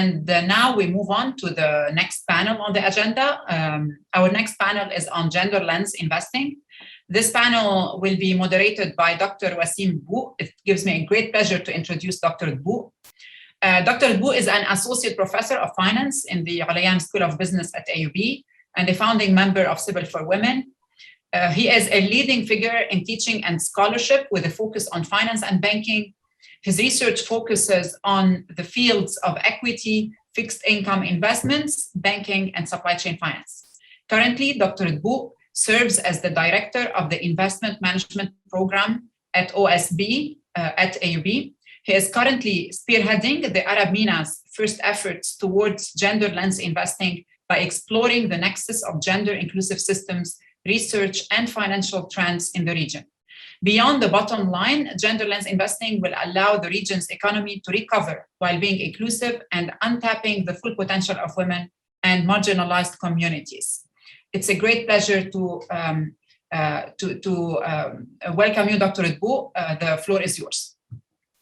And now we move on to the next panel on the agenda. Our next panel is on gender lens investing. This panel will be moderated by Dr. Wassim Dbouk. It gives me a great pleasure to introduce Dr. Dbouk. Dr. Dbouk is an associate professor of finance in the Olayan School of Business at AUB and a founding member of Civil for Women. He is a leading figure in teaching and scholarship with a focus on finance and banking. His research focuses on the fields of equity, fixed income investments, banking, and supply chain finance. Currently, Dr. Dbouk serves as the director of the investment management program at OSB at AUB. He is currently spearheading the Arab MENA's first efforts towards gender lens investing by exploring the nexus of gender inclusive systems, research, and financial trends in the region. Beyond the bottom line, gender lens investing will allow the region's economy to recover while being inclusive and untapping the full potential of women and marginalized communities. It's a great pleasure to welcome you, Dr. Dbouk. The floor is yours.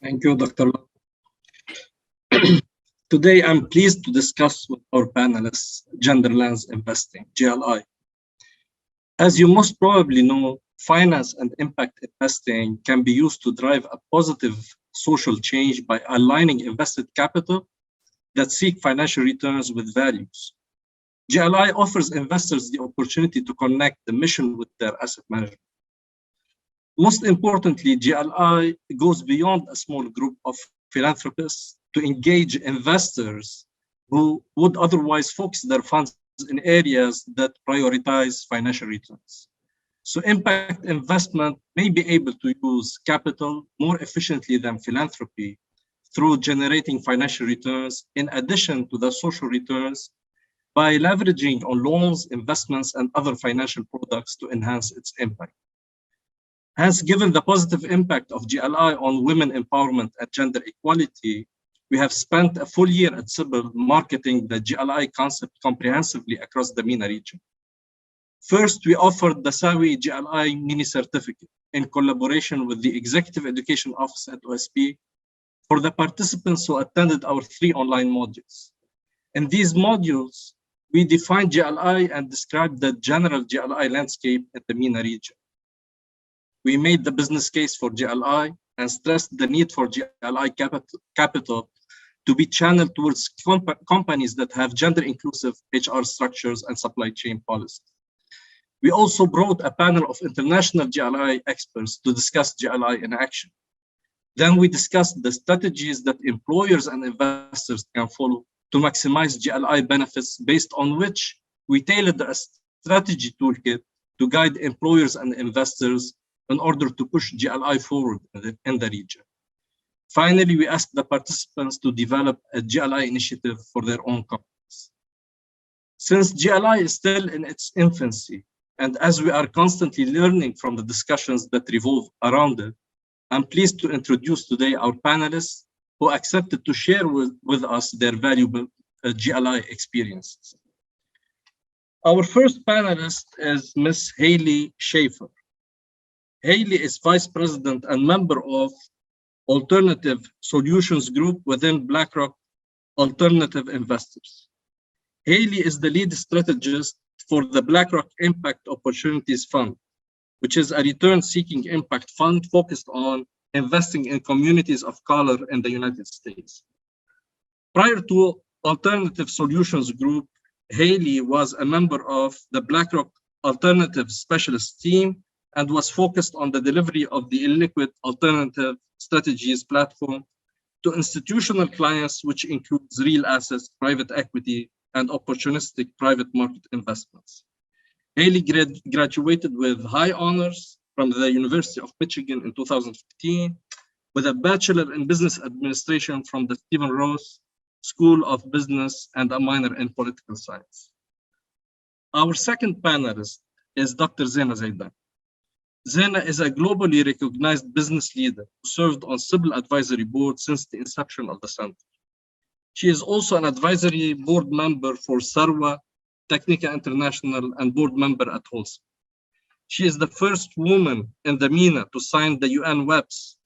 Thank you, Dr. Today, I'm pleased to discuss with our panelists gender lens investing, GLI. As you most probably know, finance and impact investing can be used to drive a positive social change by aligning invested capital that seek financial returns with values. GLI offers investors the opportunity to connect the mission with their asset management. Most importantly, GLI goes beyond a small group of philanthropists to engage investors who would otherwise focus their funds in areas that prioritize financial returns. So impact investment may be able to use capital more efficiently than philanthropy through generating financial returns in addition to the social returns by leveraging on loans, investments, and other financial products to enhance its impact. Hence, given the positive impact of GLI on women empowerment and gender equality, we have spent a full year at CIBIL marketing the GLI concept comprehensively across the MENA region. First, we offered the SAWI GLI mini certificate in collaboration with the Executive Education Office at OSP for the participants who attended our 3 online modules. In these modules, we defined GLI and described the general GLI landscape in the MENA region. We made the business case for GLI and stressed the need for GLI capital to be channeled towards companies that have gender-inclusive HR structures and supply chain policies. We also brought a panel of international GLI experts to discuss GLI in action. Then we discussed the strategies that employers and investors can follow to maximize GLI benefits, based on which we tailored a strategy toolkit to guide employers and investors in order to push GLI forward in the region. Finally, we asked the participants to develop a GLI initiative for their own companies. Since GLI is still in its infancy, and as we are constantly learning from the discussions that revolve around it, I'm pleased to introduce today our panelists who accepted to share with us their valuable GLI experiences. Our first panelist is Ms. Haley Schaffer. Haley is Vice President and member of Alternative Solutions Group within BlackRock Alternative Investors. Haley is the lead strategist for the BlackRock Impact Opportunities Fund, which is a return-seeking impact fund focused on investing in communities of color in the United States. Prior to Alternative Solutions Group, Haley was a member of the BlackRock Alternative Specialist Team and was focused on the delivery of the illiquid alternative strategies platform to institutional clients, which includes real assets, private equity, and opportunistic private market investments. Haley graduated with high honors from the University of Michigan in 2015, with a Bachelor in Business Administration from the Stephen Ross School of Business and a minor in Political Science. Our second panelist is Dr. Zeina Zeidan. Zeina is a globally recognized business leader who served on CIBIL advisory board since the inception of the center. She is also an advisory board member for SAWI, Technica International, and board member at Holcim. She is the first woman in the MENA to sign the UN WEPs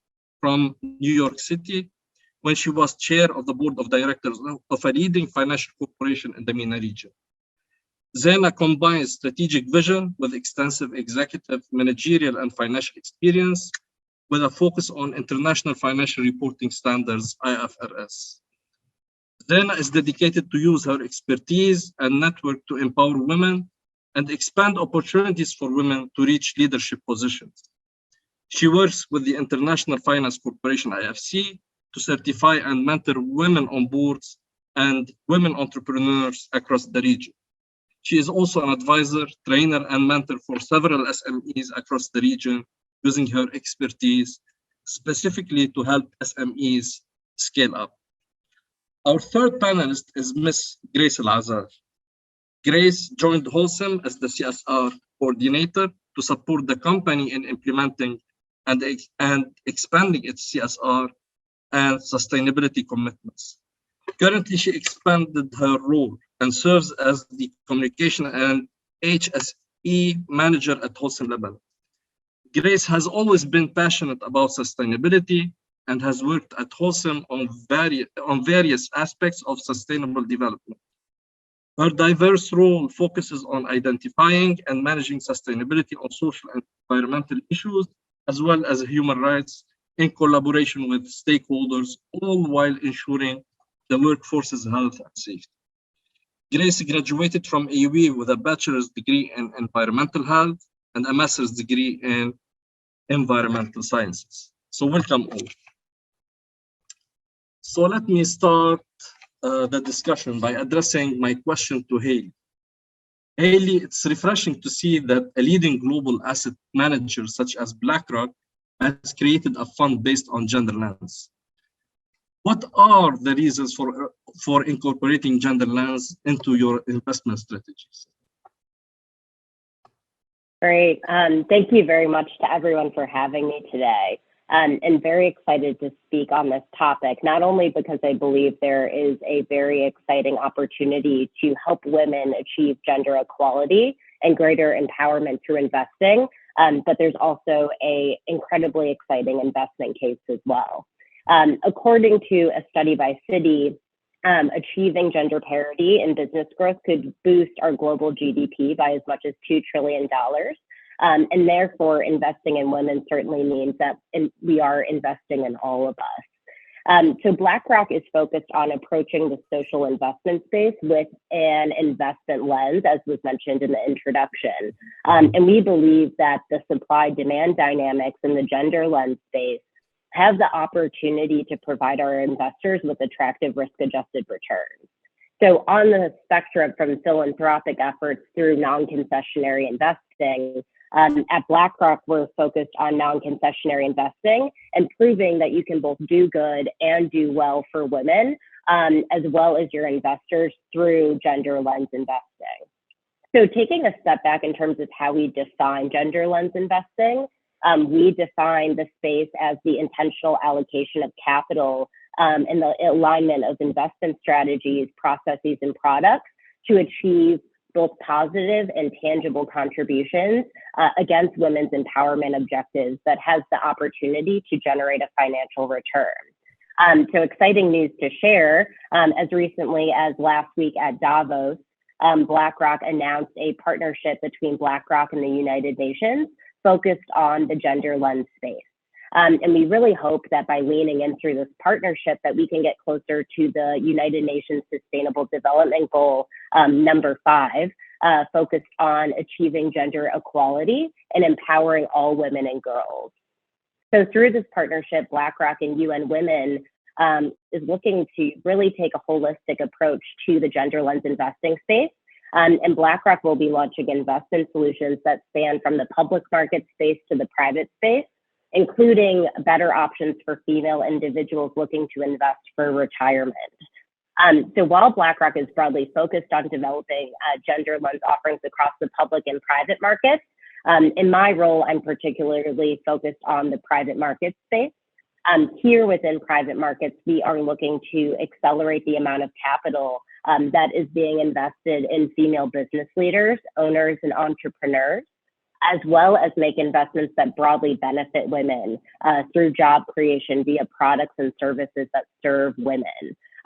from New York City, when she was chair of the board of directors of a leading financial corporation in the MENA region. Zeina combines strategic vision with extensive executive, managerial, and financial experience with a focus on international financial reporting standards, IFRS. Zeina is dedicated to use her expertise and network to empower women and expand opportunities for women to reach leadership positions. She works with the International Finance Corporation, IFC, to certify and mentor women on boards and women entrepreneurs across the region. She is also an advisor, trainer, and mentor for several SMEs across the region, using her expertise specifically to help SMEs scale up. Our third panelist is Ms. Grace Lazar. Grace joined Holcim as the CSR coordinator to support the company in implementing and expanding its CSR and sustainability commitments. Currently, she expanded her role and serves as the communication and HSE manager at Holcim Lebanon. Grace has always been passionate about sustainability and has worked at Holcim on various aspects of sustainable development. Her diverse role focuses on identifying and managing sustainability on social and environmental issues, as well as human rights, in collaboration with stakeholders, all while ensuring the workforce's health and safety. Grace graduated from AUB with a bachelor's degree in environmental health and a master's degree in environmental sciences. So welcome all. So let me start the discussion by addressing my question to Haley. Haley, it's refreshing to see that a leading global asset manager such as BlackRock has created a fund based on gender lens. What are the reasons for incorporating gender lens into your investment strategies? Great. Thank you very much to everyone for having me today. And very excited to speak on this topic, not only because I believe there is a very exciting opportunity to help women achieve gender equality and greater empowerment through investing, but there's also an incredibly exciting investment case as well. According to a study by Citi, achieving gender parity in business growth could boost our global GDP by as much as $2 trillion. And therefore, investing in women certainly means that we are investing in all of us. So BlackRock is focused on approaching the social investment space with an investment lens, as was mentioned in the introduction. And we believe that the supply-demand dynamics in the gender lens space have the opportunity to provide our investors with attractive risk-adjusted returns. So on the spectrum from philanthropic efforts through non-concessionary investing, at BlackRock, we're focused on non-concessionary investing and proving that you can both do good and do well for women, as well as your investors through gender lens investing. So taking a step back in terms of how we define gender lens investing, we define the space as the intentional allocation of capital and the alignment of investment strategies, processes, and products to achieve both positive and tangible contributions against women's empowerment objectives that has the opportunity to generate a financial return. So exciting news to share. As recently as last week at Davos, BlackRock announced a partnership between BlackRock and the United Nations focused on the gender lens space. And we really hope that by leaning in through this partnership that we can get closer to the United Nations Sustainable Development Goal number 5, focused on achieving gender equality and empowering all women and girls. So through this partnership, BlackRock and UN Women is looking to really take a holistic approach to the gender lens investing space. And BlackRock will be launching investment solutions that span from the public market space to the private space, including better options for female individuals looking to invest for retirement. So while BlackRock is broadly focused on developing gender lens offerings across the public and private markets, in my role, I'm particularly focused on the private market space. Here within private markets, we are looking to accelerate the amount of capital that is being invested in female business leaders, owners, and entrepreneurs. as well as make investments that broadly benefit women through job creation via products and services that serve women.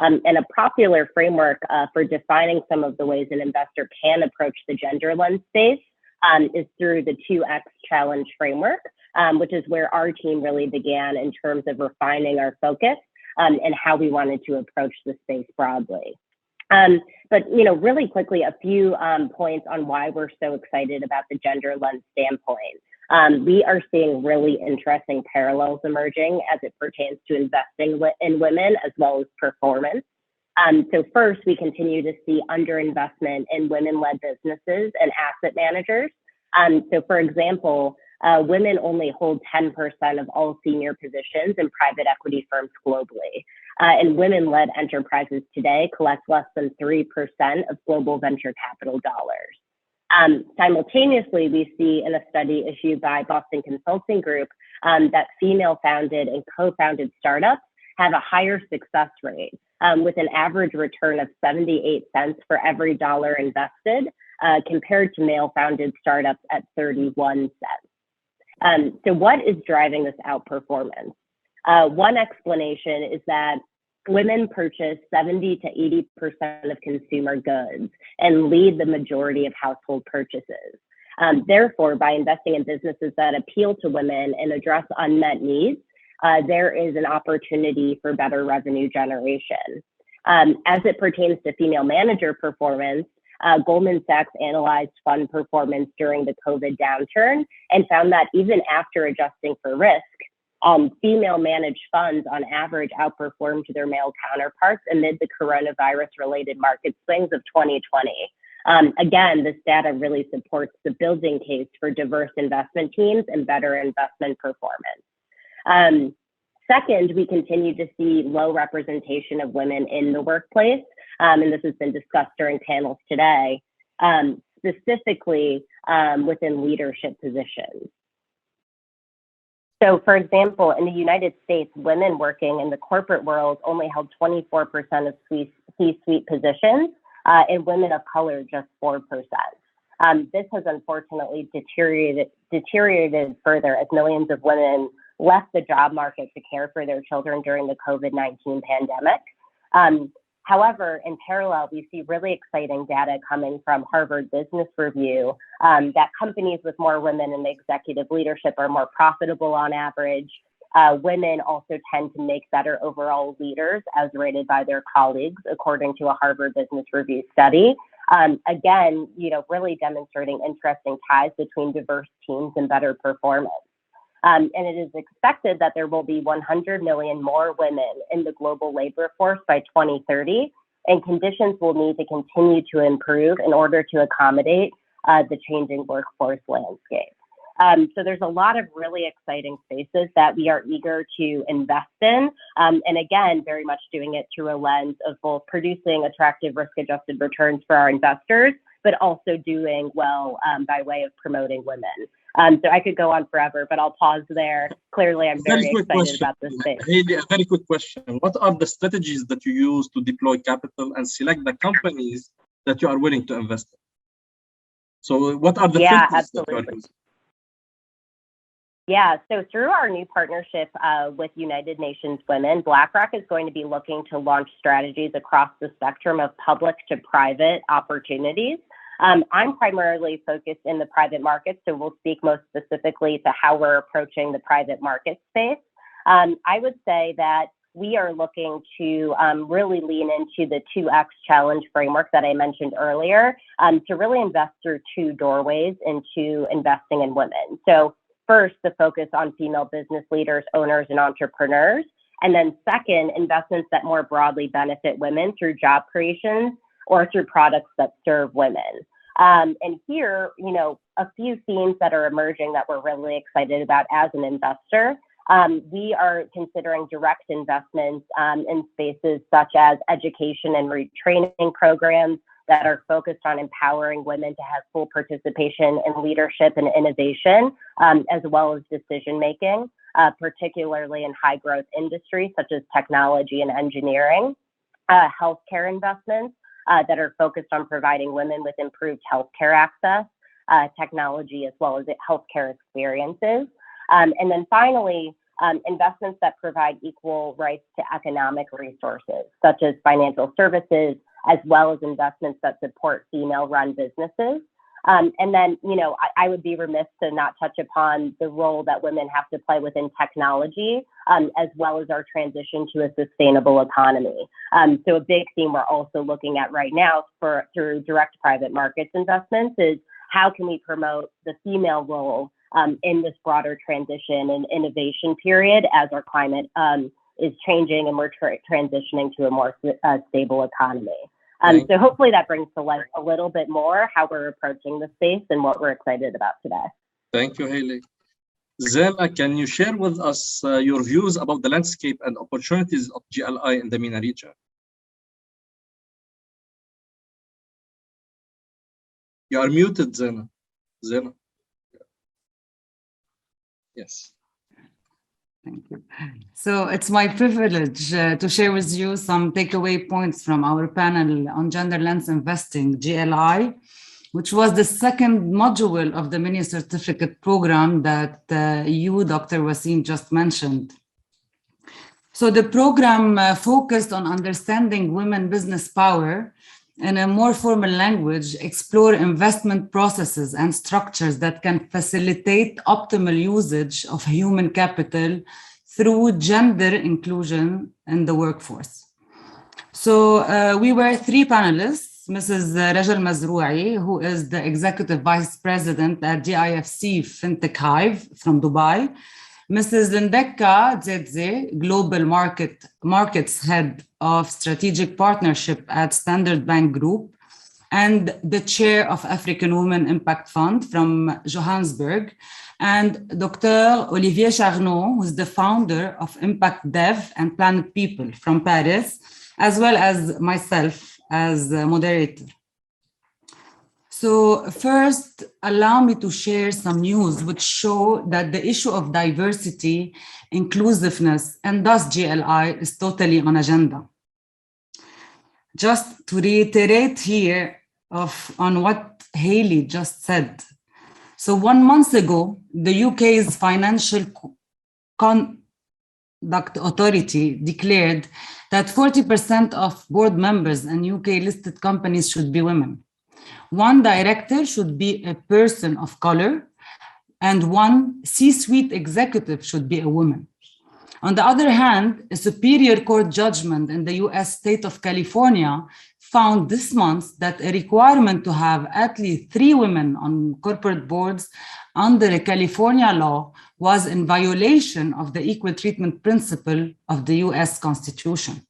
And a popular framework for defining some of the ways an investor can approach the gender lens space is through the 2X challenge framework, which is where our team really began in terms of refining our focus and how we wanted to approach the space broadly. But really quickly, a few points on why we're so excited about the gender lens standpoint. We are seeing really interesting parallels emerging as it pertains to investing in women as well as performance. So first, we continue to see underinvestment in women-led businesses and asset managers. So for example, women only hold 10% of all senior positions in private equity firms globally. And women-led enterprises today collect less than 3% of global venture capital dollars. Simultaneously, we see in a study issued by Boston Consulting Group that female-founded and co-founded startups have a higher success rate with an average return of 78 cents for every dollar invested compared to male-founded startups at 31 cents. So what is driving this outperformance? One explanation is that women purchase 70 to 80% of consumer goods and lead the majority of household purchases. Therefore, by investing in businesses that appeal to women and address unmet needs, there is an opportunity for better revenue generation. As it pertains to female manager performance, Goldman Sachs analyzed fund performance during the COVID downturn and found that even after adjusting for risk, female managed funds on average outperformed their male counterparts amid the coronavirus-related market swings of 2020. Again, this data really supports the building case for diverse investment teams and better investment performance. Second, we continue to see low representation of women in the workplace, and this has been discussed during panels today, specifically within leadership positions. So for example, in the United States, women working in the corporate world only held 24% of C-suite positions, and women of color just 4%. This has unfortunately deteriorated further as millions of women left the job market to care for their children during the COVID-19 pandemic. However, in parallel, we see really exciting data coming from Harvard Business Review that companies with more women in the executive leadership are more profitable on average. Women also tend to make better overall leaders as rated by their colleagues, according to a Harvard Business Review study. Again, really demonstrating interesting ties between diverse teams and better performance. And it is expected that there will be 100 million more women in the global labor force by 2030, and conditions will need to continue to improve in order to accommodate the changing workforce landscape. So there's a lot of really exciting spaces that we are eager to invest in, and again, very much doing it through a lens of both producing attractive risk-adjusted returns for our investors, but also doing well by way of promoting women. So I could go on forever, but I'll pause there. Clearly, I'm very excited about this space. Haley, a very quick question. What are the strategies that you use to deploy capital and select the companies that you are willing to invest in? So what are the filters that you are using? Yeah, so through our new partnership with United Nations Women, BlackRock is going to be looking to launch strategies across the spectrum of public to private opportunities. I'm primarily focused in the private markets, so we'll speak most specifically to how we're approaching the private market space. I would say that we are looking to really lean into the 2X challenge framework that I mentioned earlier to really invest through two doorways into investing in women. So first, the focus on female business leaders, owners, and entrepreneurs. And then second, investments that more broadly benefit women through job creation or through products that serve women. And here, a few themes that are emerging that we're really excited about as an investor. We are considering direct investments in spaces such as education and retraining programs that are focused on empowering women to have full participation in leadership and innovation, as well as decision-making, particularly in high-growth industries such as technology and engineering, healthcare investments that are focused on providing women with improved healthcare access, technology, as well as healthcare experiences. And then finally, investments that provide equal rights to economic resources, such as financial services, as well as investments that support female-run businesses. And then, you know, I would be remiss to not touch upon the role that women have to play within technology, as well as our transition to a sustainable economy. So a big theme we're also looking at right now through direct private markets investments is how can we promote the female role in this broader transition and innovation period as our climate is changing and we're transitioning to a more stable economy. So hopefully that brings to life a little bit more how we're approaching the space and what we're excited about today. Thank you, Haley. Zeina, can you share with us your views about the landscape and opportunities of GLI in the MENA region? You are muted, Zeina. Zeina. Yes. Thank you. So it's my privilege to share with you some takeaway points from our panel on Gender Lens Investing, GLI, which was the second module of the mini certificate program that you, Dr. Wassim, just mentioned. So the program focused on understanding women business power in a more formal language, explore investment processes and structures that can facilitate optimal usage of human capital through gender inclusion in the workforce. So we were three panelists, Mrs. Rajal Mazroui, who is the Executive Vice President at GIFC FinTech Hive from Dubai, Mrs. Lindeka Dzedze, Global Markets Head of Strategic Partnership at Standard Bank Group, and the Chair of African Women Impact Fund from Johannesburg, and Dr. Olivier Charnot, who's the founder of Impact Dev and Planet People from Paris, as well as myself as a moderator. So first, allow me to share some news which show that the issue of diversity, inclusiveness, and thus GLI is totally on agenda. Just to reiterate here on what Haley just said. So 1 month ago, the UK's Financial Conduct Authority declared that 40% of board members in UK listed companies should be women. One director should be a person of color, and one C-suite executive should be a woman. On the other hand, a superior court judgment in the US state of California found this month that a requirement to have at least 3 women on corporate boards under a California law was in violation of the equal treatment principle of the US Constitution.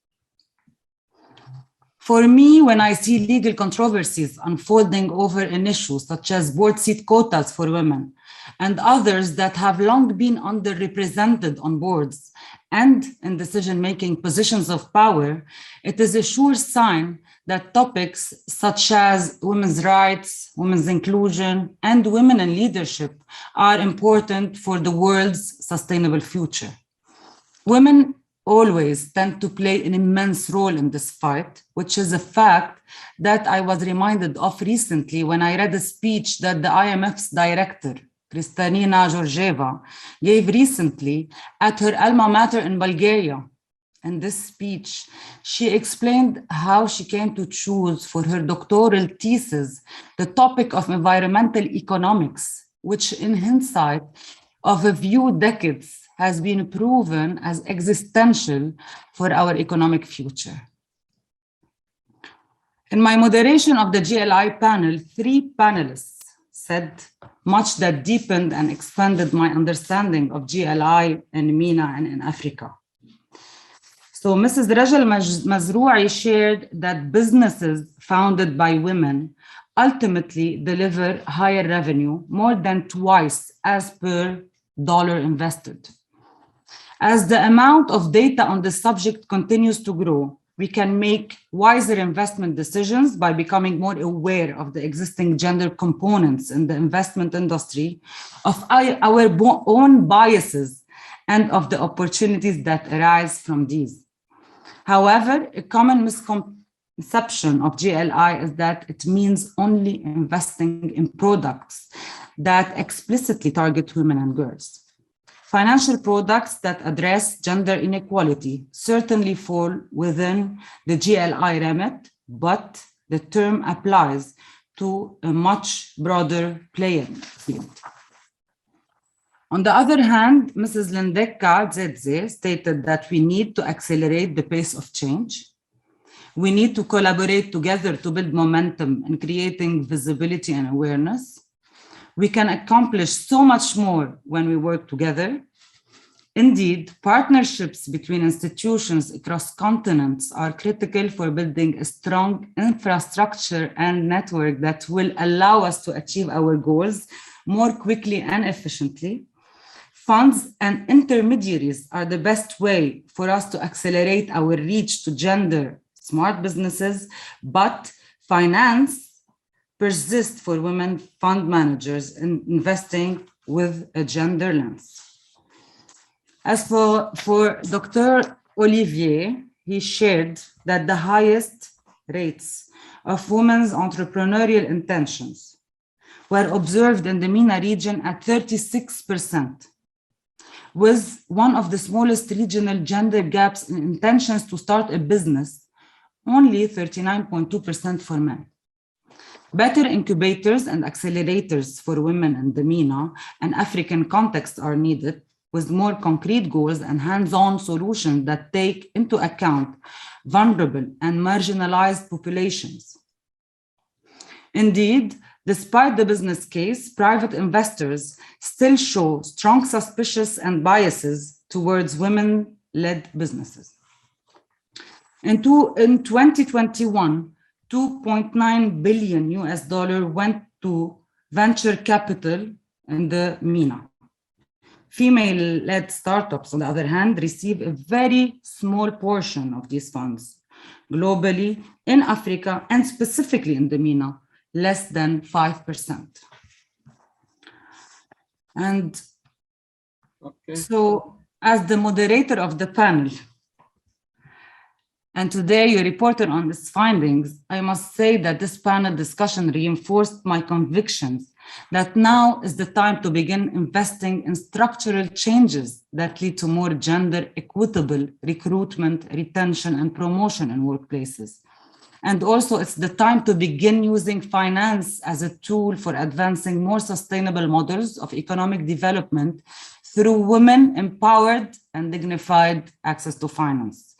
For me, when I see legal controversies unfolding over an issue such as board seat quotas for women and others that have long been underrepresented on boards and in decision-making positions of power, it is a sure sign that topics such as women's rights, women's inclusion, and women in leadership are important for the world's sustainable future. Women always tend to play an immense role in this fight, which is a fact that I was reminded of recently when I read a speech that the IMF's director, Kristalina Georgieva, gave recently at her alma mater in Bulgaria. In this speech, she explained how she came to choose for her doctoral thesis the topic of environmental economics, which in hindsight of a few decades has been proven as existential for our economic future. In my moderation of the GLI panel, 3 panelists said much that deepened and expanded my understanding of GLI in MENA and in Africa. So Mrs. Rajal Mazroui shared that businesses founded by women ultimately deliver higher revenue, more than twice as per dollar invested. As the amount of data on the subject continues to grow, we can make wiser investment decisions by becoming more aware of the existing gender components in the investment industry, of our own biases, and of the opportunities that arise from these. However, a common misconception of GLI is that it means only investing in products that explicitly target women and girls. Financial products that address gender inequality certainly fall within the GLI remit, but the term applies to a much broader playing field. On the other hand, Mrs. Lindeka Dzedze stated that we need to accelerate the pace of change. We need to collaborate together to build momentum in creating visibility and awareness. We can accomplish so much more when we work together. Indeed, partnerships between institutions across continents are critical for building a strong infrastructure and network that will allow us to achieve our goals more quickly and efficiently. Funds and intermediaries are the best way for us to accelerate our reach to gender smart businesses, but finance persists for women fund managers in investing with a gender lens. As for Dr. Olivier, he shared that the highest rates of women's entrepreneurial intentions were observed in the MENA region at 36%, with one of the smallest regional gender gaps in intentions to start a business, only 39.2% for men. Better incubators and accelerators for women in the MENA and African context are needed, with more concrete goals and hands-on solutions that take into account vulnerable and marginalized populations. Indeed, despite the business case, private investors still show strong suspicions and biases towards women-led businesses. In 2021, $2.9 billion went to venture capital in the MENA. Female-led startups, on the other hand, receive a very small portion of these funds. Globally, in Africa, and specifically in the MENA, less than 5%. And so, as the moderator of the panel, and today you reported on its findings, I must say that this panel discussion reinforced my convictions that now is the time to begin investing in structural changes that lead to more gender equitable recruitment, retention, and promotion in workplaces. And also it's the time to begin using finance as a tool for advancing more sustainable models of economic development through women-empowered and dignified access to finance.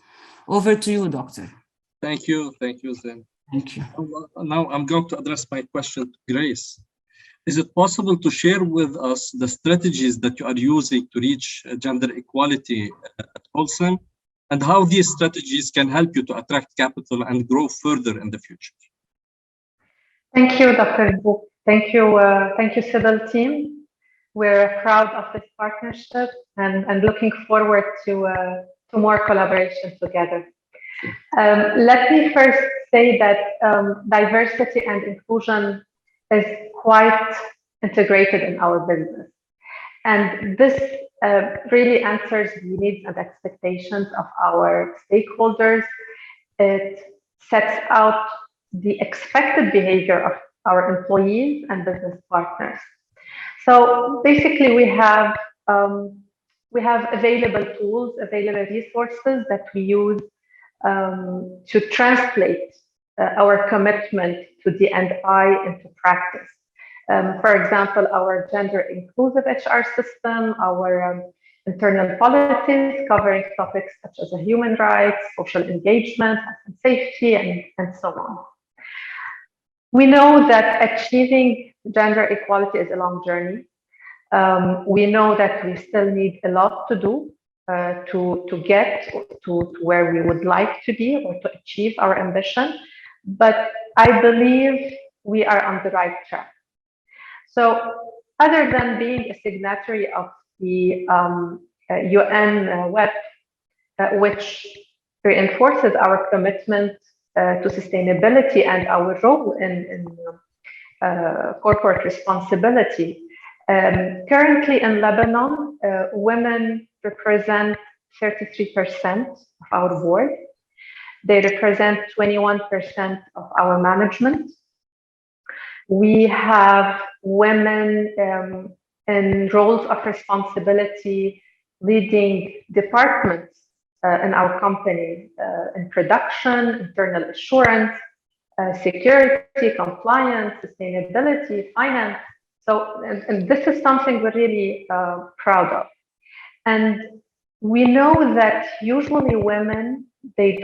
Over to you, Doctor. Thank you, Zain. Thank you. Now I'm going to address my question to Grace. Is it possible to share with us the strategies that you are using to reach gender equality at Holcim, and how these strategies can help you to attract capital and grow further in the future? Thank you, Dr. Dbouk. Thank you, Civil team. We're proud of this partnership and looking forward to more collaboration together. Let me first say that diversity and inclusion is quite integrated in our business. And this really answers the needs and expectations of our stakeholders. It sets out the expected behavior of our employees and business partners. So basically we have available tools, available resources that we use to translate our commitment to D&I into practice. For example, our gender inclusive HR system, our internal policies covering topics such as human rights, social engagement, and safety, and so on. We know that achieving gender equality is a long journey. We know that we still need a lot to do to get to where we would like to be or to achieve our ambition, but I believe we are on the right track. So other than being a signatory of the UN web, which reinforces our commitment to sustainability and our role in corporate responsibility, currently in Lebanon, women represent 33% of our board. They represent 21% of our management. We have women in roles of responsibility, leading departments in our company, in production, internal assurance, security, compliance, sustainability, finance. So, and this is something we're really proud of. And we know that usually women, they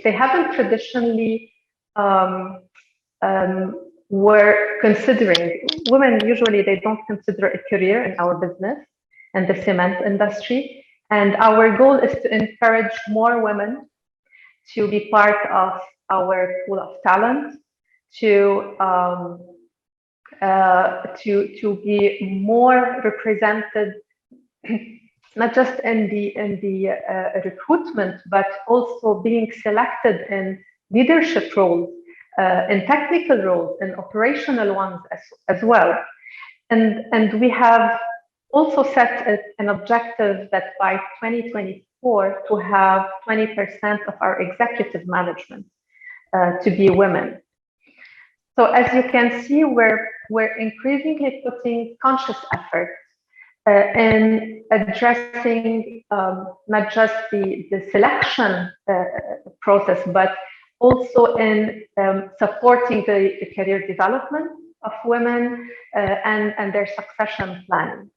haven't traditionally were considering, women usually, they don't consider a career in our business and the cement industry. And our goal is to encourage more women to be part of our pool of talent, to be more represented, not just in the recruitment, but also being selected in leadership roles, in technical roles, in operational ones as well. And we have also set an objective that by 2024 to have 20% of our executive management to be women. So as you can see, we're increasingly putting conscious effort in addressing not just the selection process, but also in supporting the career development of women and their succession planning.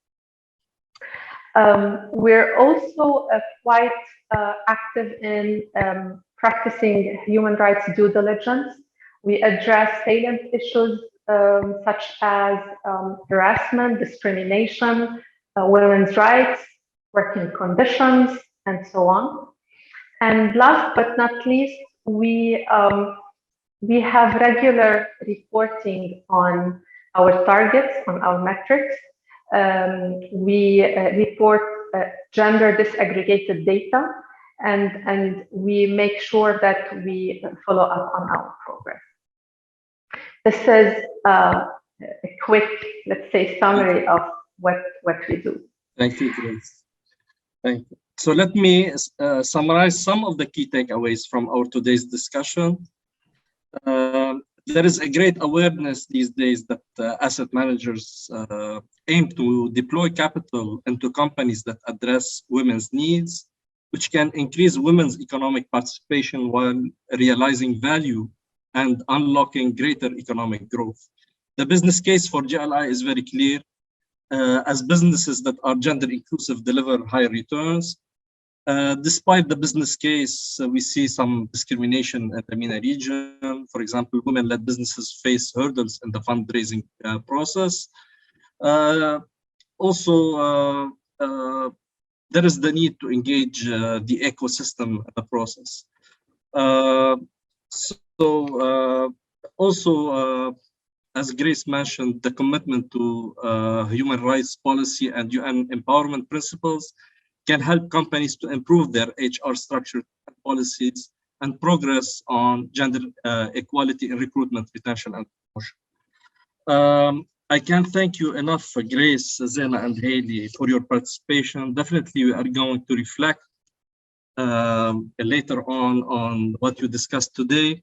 We're also quite active in practicing human rights due diligence. We address salient issues such as harassment, discrimination, women's rights, working conditions, and so on. And last but not least, we have regular reporting on our targets, on our metrics. We report gender disaggregated data, and we make sure that we follow up on our progress. This is a quick, let's say, summary of what we do. Thank you, Grace. Thank you. So let me summarize some of the key takeaways from our today's discussion. There is a great awareness these days that asset managers aim to deploy capital into companies that address women's needs, which can increase women's economic participation while realizing value and unlocking greater economic growth. The business case for GLI is very clear. As businesses that are gender inclusive deliver higher returns. Despite the business case, we see some discrimination in the MENA region. For example, women-led businesses face hurdles in the fundraising process. Also, there is the need to engage the ecosystem in the process. As Grace mentioned, the commitment to human rights policy and UN empowerment principles can help companies to improve their HR structure and policies and progress on gender equality in recruitment, retention, and promotion. I can't thank you enough, Grace, Zeina, and Haley, for your participation. Definitely, we are going to reflect later on what you discussed today.